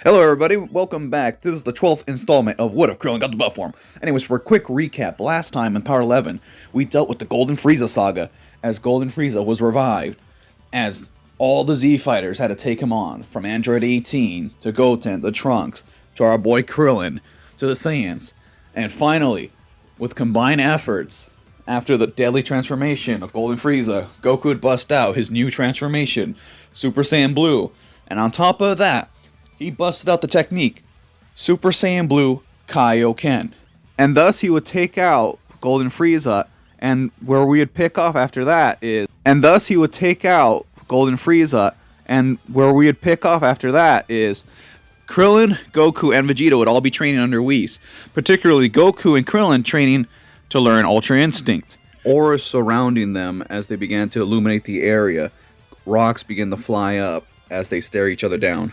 Hello everybody, welcome back. This is the 12th installment of What If Krillin Got the Buff Form. Anyways, for a quick recap, last time in Power 11, we dealt with the Golden Frieza saga, as Golden Frieza was revived, as all the Z Fighters had to take him on, from Android 18, to Goten, to Trunks, to our boy Krillin, to the Saiyans, and finally, with combined efforts, after the deadly transformation of Golden Frieza, Goku would bust out his new transformation, Super Saiyan Blue, and on top of that, he busted out the technique, Super Saiyan Blue Kaioken. And thus he would take out Golden Frieza, and where we would pick off after that is... Krillin, Goku, and Vegeta would all be training under Whis. Particularly Goku and Krillin training to learn Ultra Instinct. Auras surrounding them as they began to illuminate the area. Rocks began to fly up as they stare each other down.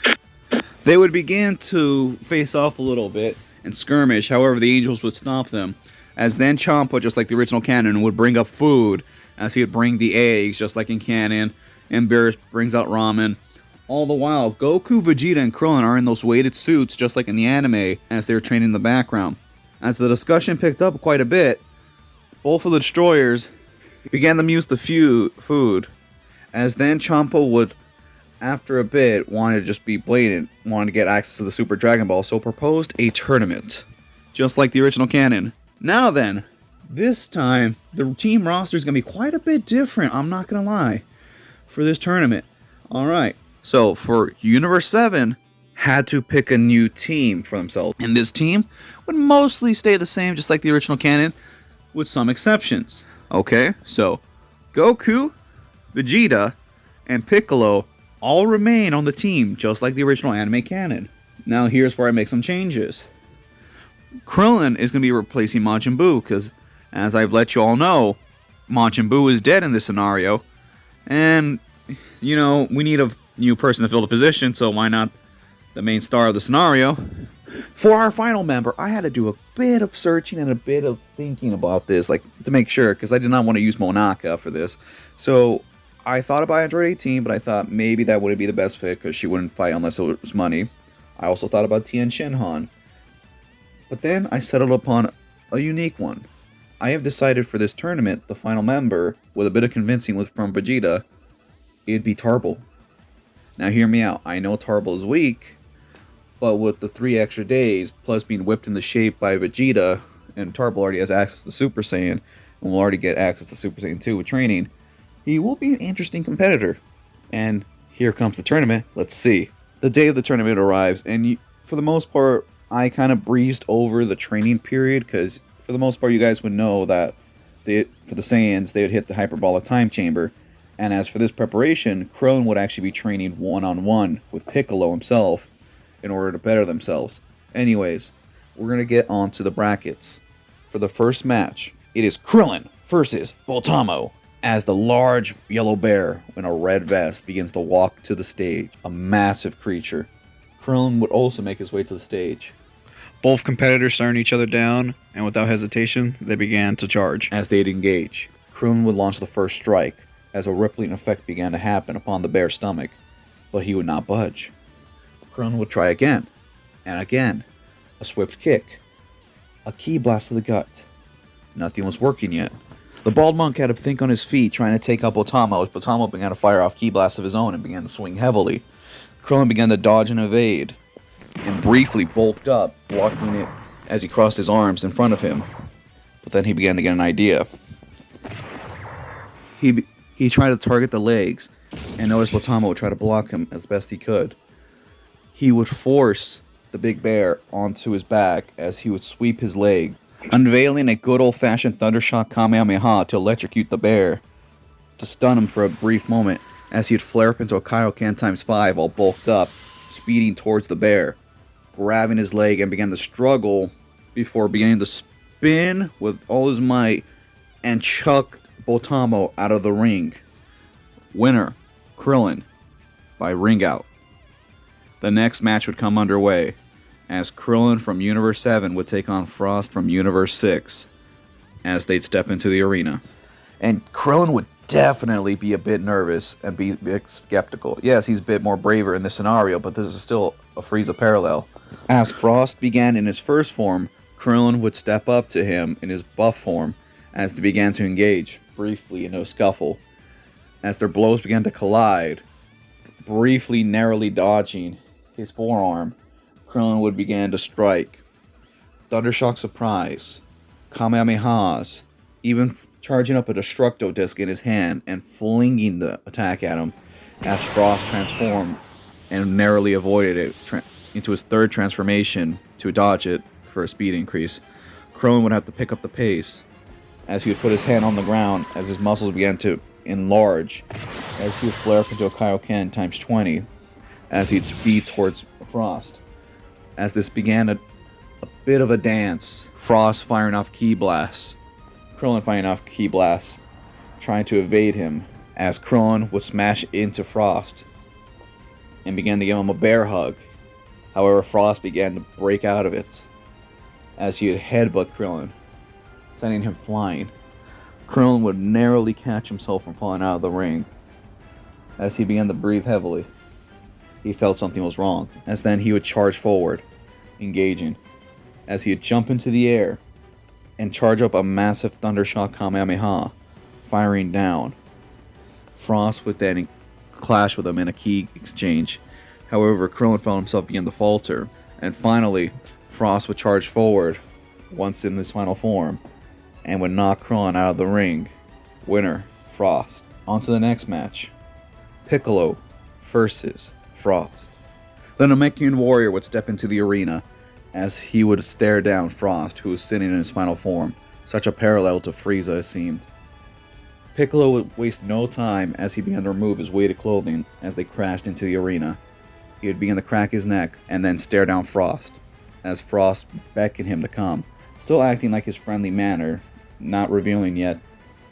They would begin to face off a little bit and skirmish, however the angels would stop them. As then Champa, just like the original canon, would bring up food, as he would bring the eggs, just like in canon, and Beerus brings out ramen. All the while, Goku, Vegeta, and Krillin are in those weighted suits, just like in the anime, as they were training in the background. As the discussion picked up quite a bit, both of the destroyers began to use the food, as then Champa would, after a bit, wanted to just be blatant, wanted to get access to the Super Dragon Ball, so proposed a tournament, just like the original canon. Now then, this time, the team roster is going to be quite a bit different, I'm not going to lie, for this tournament. Alright, so for Universe 7, had to pick a new team for themselves, and this team would mostly stay the same, just like the original canon, with some exceptions. Okay, so Goku, Vegeta, and Piccolo all remain on the team, just like the original anime canon. Now here's where I make some changes. Krillin is going to be replacing Majin Buu, because, as I've let you all know, Majin Buu is dead in this scenario, and, you know, we need a new person to fill the position, so why not the main star of the scenario? For our final member, I had to do a bit of searching and a bit of thinking about this, like, to make sure, because I did not want to use Monaka for this. So I thought about Android 18, but I thought maybe that wouldn't be the best fit because she wouldn't fight unless it was money. I also thought about Tien Shinhan. But then I settled upon a unique one. I have decided for this tournament, the final member, with a bit of convincing from Vegeta, it'd be Tarble. Now hear me out. I know Tarble is weak, but with the 3 extra days, plus being whipped into shape by Vegeta, and Tarble already has access to Super Saiyan, and will already get access to Super Saiyan 2 with training, he will be an interesting competitor. And here comes the tournament. Let's see. The day of the tournament arrives, and for the most part, I kind of breezed over the training period, because for the most part, you guys would know that for the Saiyans, they would hit the hyperbolic time chamber. And as for this preparation, Krillin would actually be training one-on-one with Piccolo himself in order to better themselves. Anyways, we're going to get on to the brackets. For the first match, it is Krillin versus Batamo, as the large yellow bear in a red vest begins to walk to the stage, a massive creature. Krillin would also make his way to the stage. Both competitors staring each other down, and without hesitation, they began to charge. As they'd engage, Krillin would launch the first strike, as a rippling effect began to happen upon the bear's stomach, but he would not budge. Krillin would try again, and again. A swift kick. A ki blast to the gut. Nothing was working yet. The bald monk had to think on his feet, trying to take out Batamo, as Batamo began to fire off ki blasts of his own and began to swing heavily. Krillin began to dodge and evade, and briefly bulked up, blocking it as he crossed his arms in front of him. But then he began to get an idea. He tried to target the legs, and noticed Batamo would try to block him as best he could. He would force the big bear onto his back as he would sweep his legs, unveiling a good old-fashioned Thundershock Kamehameha to electrocute the bear, to stun him for a brief moment, as he'd flare up into a Kaioken ×5 all bulked up, speeding towards the bear, grabbing his leg and began to struggle before beginning to spin with all his might and chucked Batamo out of the ring. Winner, Krillin, by ring out. The next match would come underway, as Krillin from Universe 7 would take on Frost from Universe 6, as they'd step into the arena. And Krillin would definitely be a bit nervous and be a bit skeptical. Yes, he's a bit more braver in this scenario, but this is still a Frieza parallel. As Frost began in his first form, Krillin would step up to him in his buff form as they began to engage, briefly into a scuffle. As their blows began to collide, briefly narrowly dodging his forearm, Krillin would begin to strike. Thundershock Surprise, Kamehamehas, even charging up a Destructo Disc in his hand and flinging the attack at him as Frost transformed and narrowly avoided it into his third transformation to dodge it for a speed increase. Krillin would have to pick up the pace as he would put his hand on the ground as his muscles began to enlarge, as he would flare up into a Kaioken times 20 as he'd speed towards Frost. As this began a bit of a dance, Frost firing off Ki Blasts, Krillin firing off Ki Blasts, trying to evade him, as Krillin would smash into Frost and began to give him a bear hug. However, Frost began to break out of it as he would headbutt Krillin, sending him flying. Krillin would narrowly catch himself from falling out of the ring. As he began to breathe heavily, he felt something was wrong, as then he would charge forward, engaging, as he would jump into the air and charge up a massive Thundershock Kamehameha, firing down. Frost would then clash with him in a ki exchange. However, Krillin found himself begin to falter, and finally, Frost would charge forward, once in his final form, and would knock Krillin out of the ring. Winner, Frost. On to the next match. Piccolo versus Frost. The Namekian warrior would step into the arena as he would stare down Frost, who was sitting in his final form. Such a parallel to Frieza it seemed. Piccolo would waste no time as he began to remove his weighted clothing as they crashed into the arena. He would begin to crack his neck and then stare down Frost, as Frost beckoned him to come, still acting like his friendly manner, not revealing yet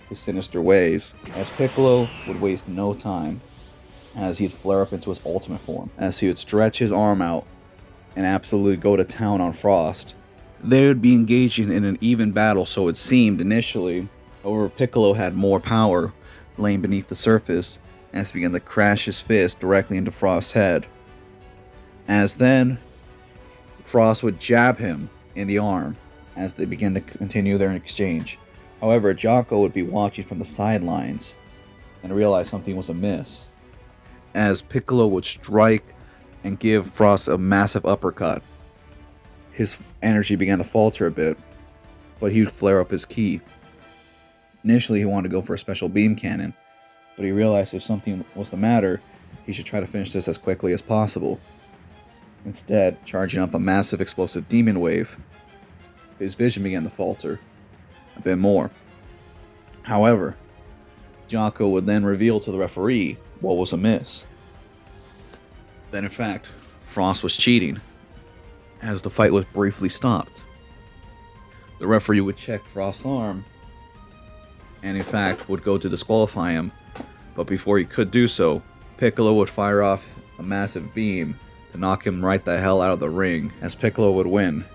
his sinister ways, as Piccolo would waste no time as he'd flare up into his ultimate form, as he would stretch his arm out and absolutely go to town on Frost. They would be engaging in an even battle, so it seemed initially. However, Piccolo had more power laying beneath the surface as he began to crash his fist directly into Frost's head. As then, Frost would jab him in the arm as they began to continue their exchange. However, Jocko would be watching from the sidelines and realize something was amiss, as Piccolo would strike and give Frost a massive uppercut. His energy began to falter a bit, but he would flare up his ki. Initially, he wanted to go for a special beam cannon, but he realized if something was the matter, he should try to finish this as quickly as possible. Instead, charging up a massive explosive demon wave, his vision began to falter a bit more. However, Jocko would then reveal to the referee what was amiss. That in fact, Frost was cheating, as the fight was briefly stopped. The referee would check Frost's arm, and in fact would go to disqualify him, but before he could do so, Piccolo would fire off a massive beam to knock him right the hell out of the ring, as Piccolo would win.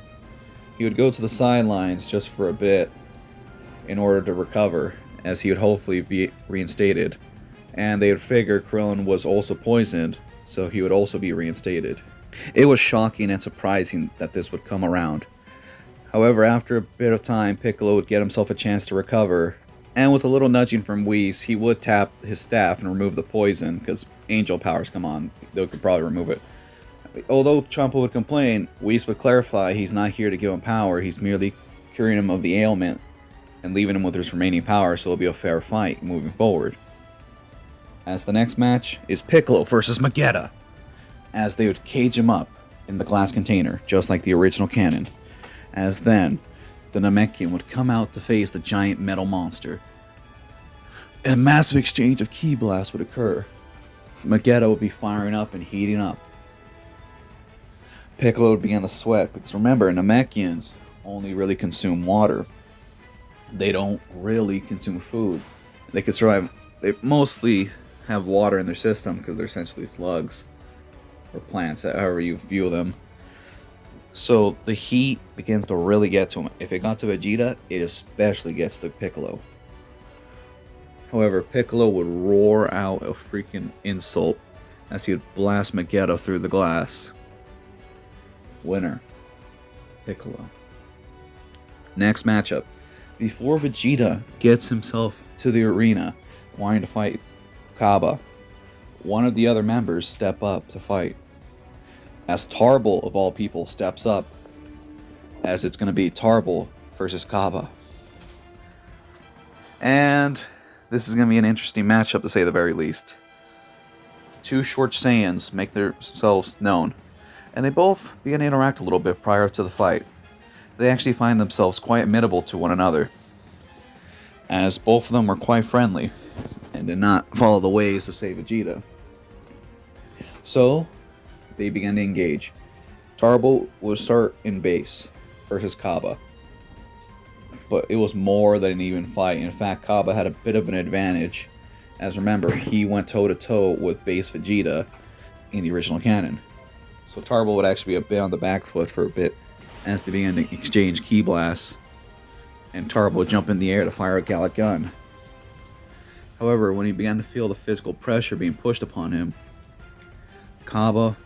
He would go to the sidelines just for a bit in order to recover, as he would hopefully be reinstated, and they would figure Krillin was also poisoned, so he would also be reinstated. It was shocking and surprising that this would come around. However, after a bit of time, Piccolo would get himself a chance to recover, and with a little nudging from Whis, he would tap his staff and remove the poison, because angel powers come on, they could probably remove it. Although Champa would complain, Whis would clarify he's not here to give him power, he's merely curing him of the ailment and leaving him with his remaining power, so it'll be a fair fight moving forward. As the next match is Piccolo versus Vegeta, as they would cage him up in the glass container, just like the original canon. As then, the Namekian would come out to face the giant metal monster. A massive exchange of ki blasts would occur. Vegeta would be firing up and heating up. Piccolo would begin to sweat, because remember, Namekians only really consume water. They don't really consume food. They could survive. They mostly have water in their system because they're essentially slugs or plants, however you view them. So the heat begins to really get to him. If it got to Vegeta, it especially gets to Piccolo. However, Piccolo would roar out a freaking insult as he would blast Vegeta through the glass. Winner, Piccolo. Next matchup. Before Vegeta gets himself to the arena wanting to fight Kaaba, one of the other members step up to fight. As Tarble, of all people, steps up, as it's going to be Tarble versus Kaaba. And this is going to be an interesting matchup, to say the very least. Two short Saiyans make themselves known, and they both begin to interact a little bit prior to the fight. They actually find themselves quite amenable to one another, as both of them were quite friendly and did not follow the ways of, say, Vegeta. So they began to engage. Tarble would start in base versus Kaaba, but it was more than an even fight. In fact, Kaaba had a bit of an advantage, as remember, he went toe-to-toe with base Vegeta in the original canon. So Tarble would actually be a bit on the back foot for a bit as they began to exchange ki blasts, and Tarble would jump in the air to fire a Gallic gun. However, when he began to feel the physical pressure being pushed upon him, Kaaba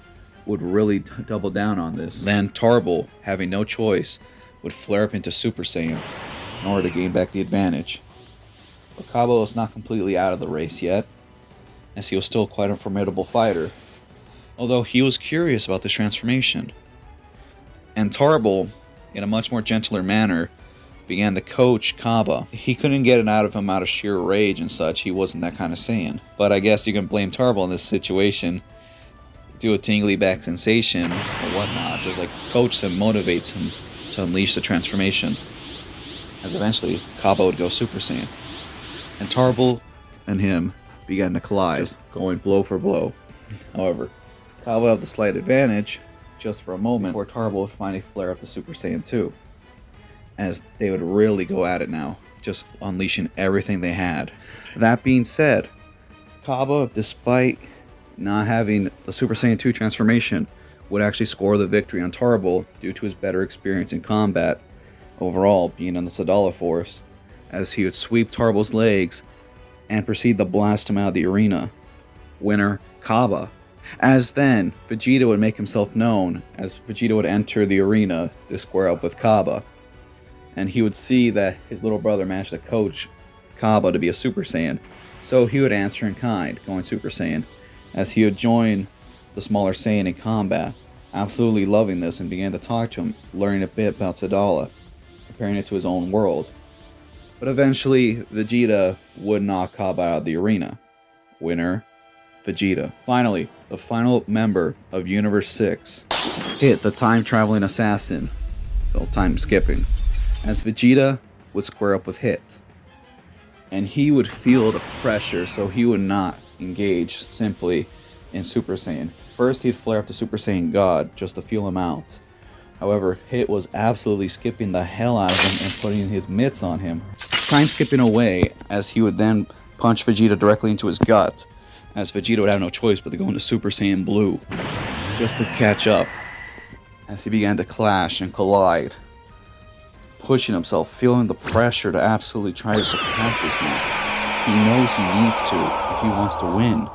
would really double down on this. Then Tarble, having no choice, would flare up into Super Saiyan in order to gain back the advantage. But Kaaba was not completely out of the race yet, as he was still quite a formidable fighter, although he was curious about this transformation. And Tarble, in a much more gentler manner, began to coach Kaaba. He couldn't get it out of him out of sheer rage and such. He wasn't that kind of Saiyan. But I guess you can blame Tarble in this situation. Do a tingly back sensation or whatnot. Just like coach him, motivates him to unleash the transformation. As eventually, Kaaba would go Super Saiyan. And Tarble and him began to collide, going blow for blow. However, Kaaba had the slight advantage just for a moment, where Tarble would finally flare up the Super Saiyan 2. As they would really go at it now, just unleashing everything they had. That being said, Kaaba, despite not having the Super Saiyan 2 transformation, would actually score the victory on Tarble due to his better experience in combat, overall being in the Sadala Force, as he would sweep Tarble's legs and proceed to blast him out of the arena. Winner, Kaaba. As then, Vegeta would make himself known, as Vegeta would enter the arena to square up with Kaaba. And he would see that his little brother managed to coach Kaaba to be a Super Saiyan, so he would answer in kind, going Super Saiyan, as he would join the smaller Saiyan in combat, absolutely loving this, and began to talk to him, learning a bit about Sadala, comparing it to his own world. But eventually, Vegeta would knock Kaaba out of the arena. Winner, Vegeta. Finally, the final member of Universe 6, Hit, the time-traveling assassin, so time skipping, as Vegeta would square up with Hit. And he would feel the pressure, so he would not engage simply in Super Saiyan. First, he'd flare up to Super Saiyan God just to feel him out. However, Hit was absolutely skipping the hell out of him and putting his mitts on him, time skipping away, as he would then punch Vegeta directly into his gut, as Vegeta would have no choice but to go into Super Saiyan Blue just to catch up, as he began to clash and collide, pushing himself, feeling the pressure to absolutely try to surpass this man. He knows he needs to if he wants to win,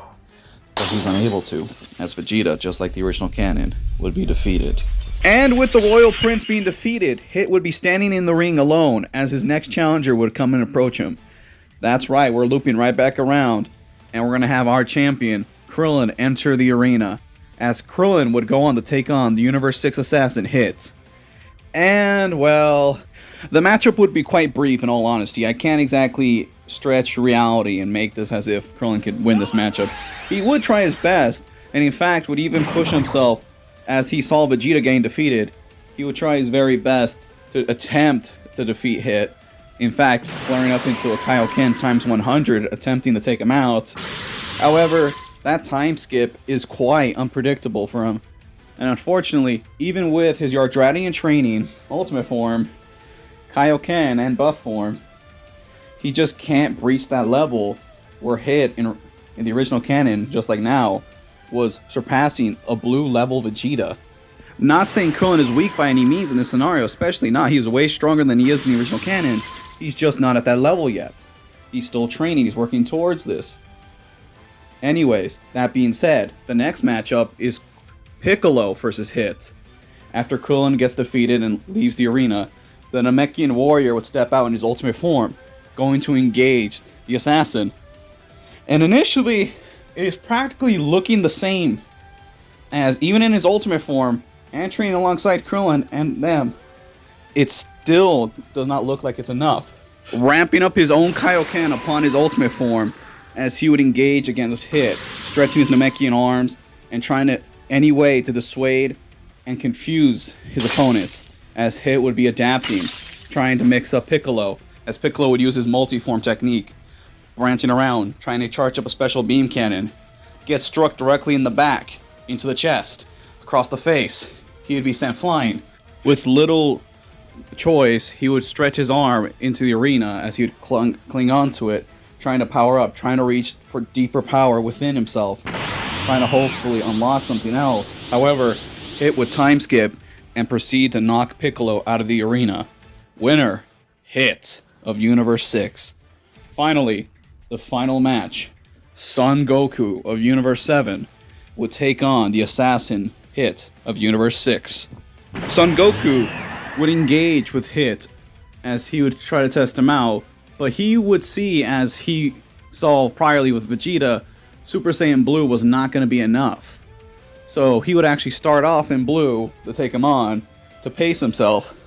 but he's unable to, as Vegeta, just like the original canon, would be defeated. And with the Royal Prince being defeated, Hit would be standing in the ring alone, as his next challenger would come and approach him. That's right, we're looping right back around, and we're going to have our champion, Krillin, enter the arena, as Krillin would go on to take on the Universe 6 assassin, Hit. And, well, the matchup would be quite brief in all honesty. I can't exactly stretch reality and make this as if Krillin could win this matchup. He would try his best, and in fact would even push himself as he saw Vegeta getting defeated. He would try his very best to attempt to defeat Hit. In fact, flaring up into a Kaioken times 100, attempting to take him out. However, that time skip is quite unpredictable for him. And unfortunately, even with his Yardratian training, Ultimate Form, Kaioken, and Buff Form, he just can't breach that level where Hit in the original canon, just like now, was surpassing a blue level Vegeta. Not saying Krillin is weak by any means in this scenario, especially not. He's way stronger than he is in the original canon. He's just not at that level yet. He's still training. He's working towards this. Anyways, that being said, the next matchup is Piccolo versus Hit. After Krillin gets defeated and leaves the arena, the Namekian warrior would step out in his ultimate form, going to engage the assassin. And initially, it is practically looking the same, as even in his ultimate form, and training alongside Krillin and them, it still does not look like it's enough. Ramping up his own Kaioken upon his ultimate form, as he would engage against Hit, stretching his Namekian arms, and trying to any way to dissuade and confuse his opponents, as Hit would be adapting, trying to mix up Piccolo, as Piccolo would use his multi-form technique, branching around, trying to charge up a special beam cannon, get struck directly in the back, into the chest, across the face. He would be sent flying. With little choice, he would stretch his arm into the arena as he would cling onto it, trying to power up, trying to reach for deeper power within himself, trying to hopefully unlock something else. However, Hit would time skip and proceed to knock Piccolo out of the arena. Winner, Hit of Universe 6. Finally, the final match. Son Goku of Universe 7 would take on the assassin Hit of Universe 6. Son Goku would engage with Hit as he would try to test him out, but he would see, as he saw priorly with Vegeta, Super Saiyan Blue was not going to be enough. So he would actually start off in Blue to take him on, to pace himself.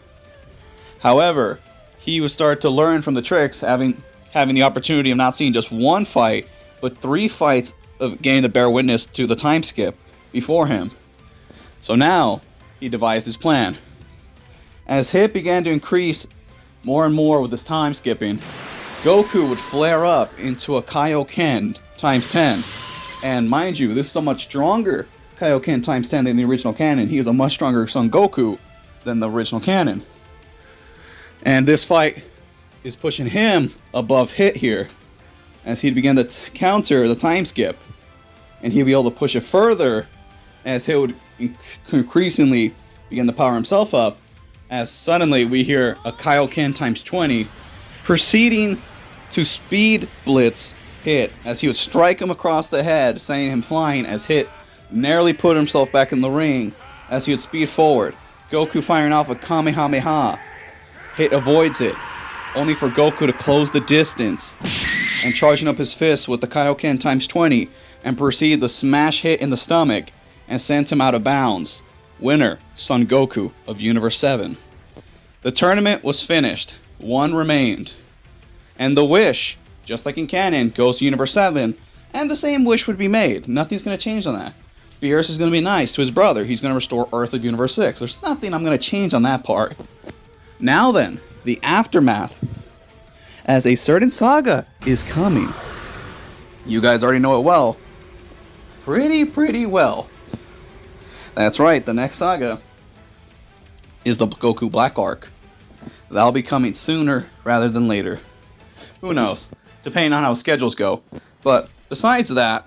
However, he would start to learn from the tricks, having the opportunity of not seeing just one fight, but 3 fights of getting to bear witness to the time skip before him. So now, he devised his plan. As Hit began to increase more and more with his time skipping, Goku would flare up into a Kaioken times 10. And mind you, this is a much stronger Kaioken times 10 than the original canon. He is a much stronger Son Goku than the original canon. And this fight is pushing him above Hit here, as he'd begin to counter the time skip. And he'd be able to push it further as Hit would increasingly begin to power himself up, as suddenly we hear a Kaioken times 20 proceeding to speed blitz Hit, as he would strike him across the head, sending him flying, as Hit narrowly put himself back in the ring as he would speed forward. Goku firing off a Kamehameha. Hit avoids it, only for Goku to close the distance and charging up his fist with the Kaioken times 20 and proceed to smash Hit in the stomach and send him out of bounds. Winner, Son Goku of Universe 7. The tournament was finished. One remained. And the wish, just like in canon, goes to Universe 7, and the same wish would be made. Nothing's going to change on that. Beerus is going to be nice to his brother. He's going to restore Earth of Universe 6. There's nothing I'm going to change on that part. Now then, the aftermath. As a certain saga is coming. You guys already know it well. Pretty well. That's right, the next saga is the Goku Black Arc. That'll be coming sooner rather than later. Who knows, depending on how schedules go. But besides that,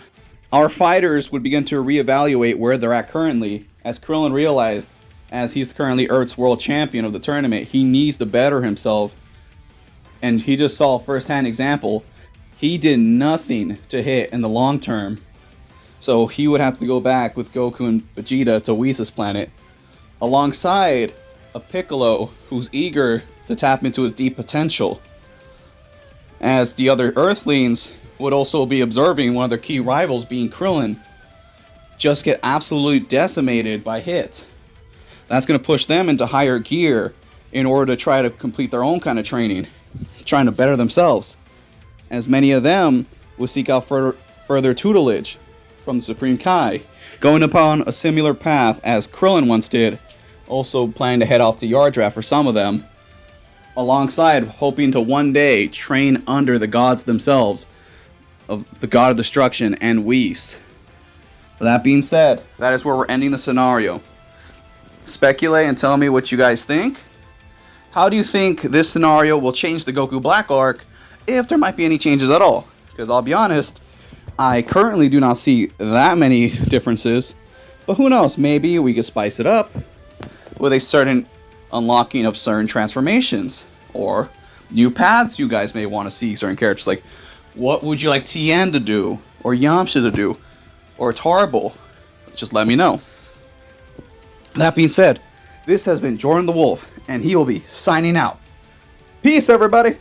our fighters would begin to reevaluate where they're at currently, as Krillin realized, as he's currently Earth's world champion of the tournament, he needs to better himself. And he just saw a first-hand example. He did nothing to Hit in the long term. So he would have to go back with Goku and Vegeta to Whis' planet, alongside a Piccolo who's eager to tap into his deep potential. As the other Earthlings would also be observing one of their key rivals, being Krillin, just get absolutely decimated by Hit. That's going to push them into higher gear in order to try to complete their own kind of training, trying to better themselves, as many of them will seek out further tutelage from the Supreme Kai, going upon a similar path as Krillin once did, also planning to head off to Yardrath for some of them, alongside hoping to one day train under the gods themselves, of the God of Destruction and Whis. That being said, that is where we're ending the scenario. Speculate and tell me what you guys think. How do you think this scenario will change the Goku Black Arc, if there might be any changes at all? Because I'll be honest, I currently do not see that many differences, but who knows, maybe we could spice it up with a certain unlocking of certain transformations, or new paths you guys may want to see certain characters. Like, what would you like Tien to do, or Yamcha to do, or Tarble? Just let me know. That being said, this has been Jordan the Wolf, and he will be signing out. Peace, everybody!